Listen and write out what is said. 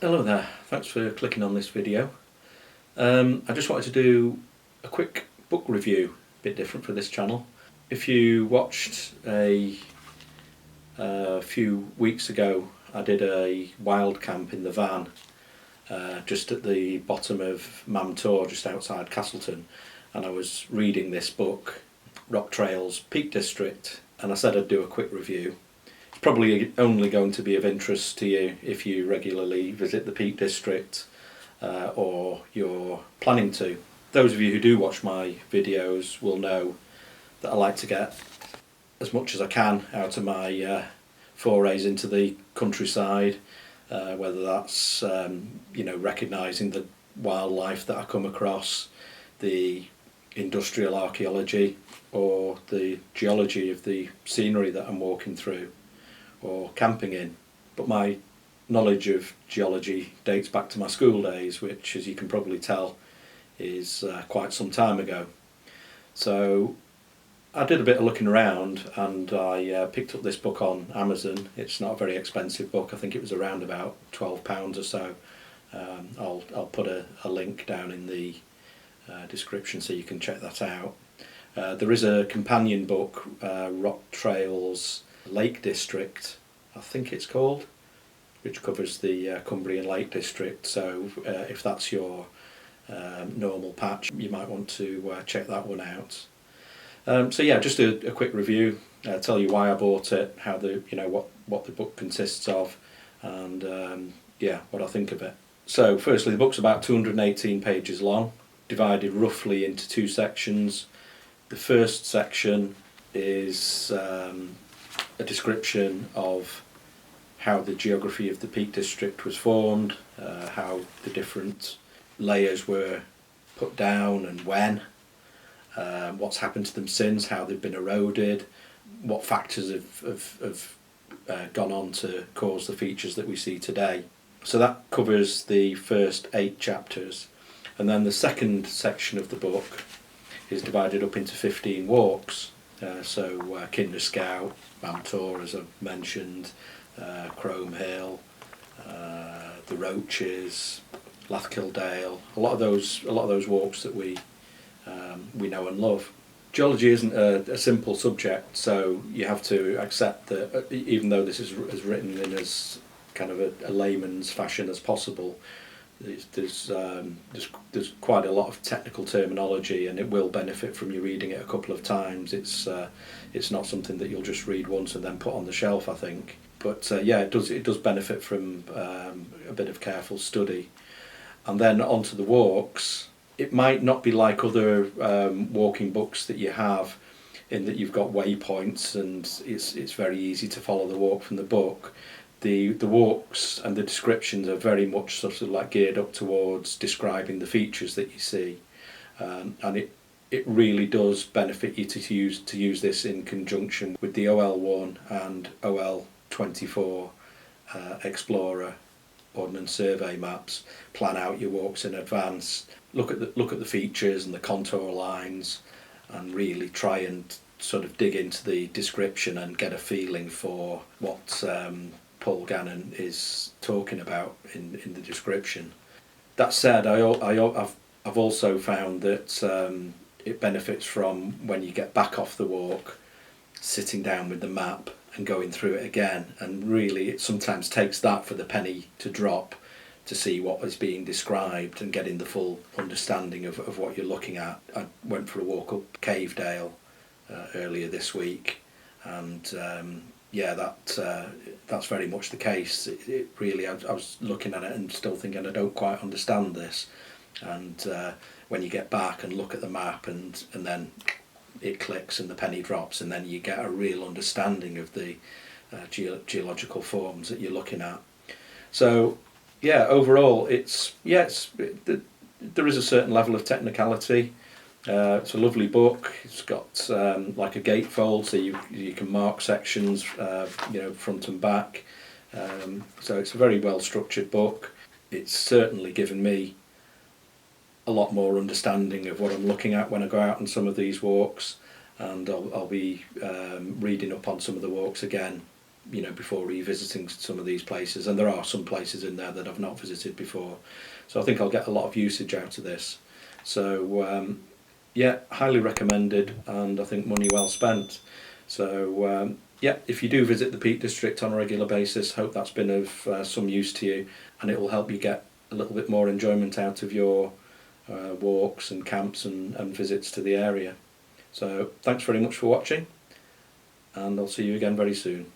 Hello there, thanks for clicking on this video. I just wanted to do a quick book review, a bit different for this channel. If you watched a few weeks ago, I did a wild camp in the van just at the bottom of Mam Tor, just outside Castleton, and I was reading this book, Rock Trails Peak District, and I said I'd do a quick review. It's probably only going to be of interest to you if you regularly visit the Peak District or you're planning to. Those of you who do watch my videos will know that I like to get as much as I can out of my forays into the countryside, whether that's recognising the wildlife that I come across, the industrial archaeology, or the geology of the scenery that I'm walking through or camping in. But my knowledge of geology dates back to my school days, which, as you can probably tell, is quite some time ago. So I did a bit of looking around, and I picked up this book on Amazon. It's not a very expensive book. I think it was around about £12 or so. I'll put a link down in the description so you can check that out. There is a companion book, Rock Trails Lake District, I think it's called, which covers the Cumbrian Lake District. So if that's your normal patch, you might want to check that one out. So yeah, just a quick review, tell you why I bought it, how what the book consists of, and what I think of it. So firstly, the book's about 218 pages long, divided roughly into two sections. The first section is a description of how the geography of the Peak District was formed, how the different layers were put down and when, what's happened to them since, how they've been eroded, what factors have gone on to cause the features that we see today. So that covers the first 8 chapters, and then the second section of the book is divided up into 15 walks. So Kinder Scout, Mam Tor, as I've mentioned, Crome Hill, the Roaches, Lathkildale, a lot of those walks that we know and love. Geology isn't a simple subject, so you have to accept that even though this is written in as kind of a layman's fashion as possible, there's quite a lot of technical terminology, and it will benefit from you reading it a couple of times. It's not something that you'll just read once and then put on the shelf, I think. But it does benefit from a bit of careful study. And then onto the walks. It might not be like other walking books that you have, in that you've got waypoints and it's very easy to follow the walk from the book. The walks and the descriptions are very much sort of like geared up towards describing the features that you see, and it really does benefit you to use this in conjunction with the OL1 and OL24 Explorer Ordnance Survey maps. Plan out your walks in advance. Look at the features and the contour lines, and really try and sort of dig into the description and get a feeling for what Paul Gannon is talking about in the description. That said, I've also found that it benefits from, when you get back off the walk, sitting down with the map and going through it again, and really it sometimes takes that for the penny to drop, to see what is being described and getting the full understanding of what you're looking at. I went for a walk up Cavedale earlier this week, and that's very much the case. It really, I was looking at it and still thinking, I don't quite understand this, and when you get back and look at the map and then it clicks and the penny drops, and then you get a real understanding of the geological forms that you're looking at. So overall there is a certain level of technicality. It's a lovely book. It's got like a gatefold, so you can mark sections, front and back. So it's a very well structured book. It's certainly given me a lot more understanding of what I'm looking at when I go out on some of these walks, and I'll be reading up on some of the walks again before revisiting some of these places, and there are some places in there that I've not visited before, so I think I'll get a lot of usage out of this. So yeah, highly recommended, and I think money well spent. So yeah, if you do visit the Peak District on a regular basis, hope that's been of some use to you, and it will help you get a little bit more enjoyment out of your walks and camps and visits to the area. So thanks very much for watching, and I'll see you again very soon.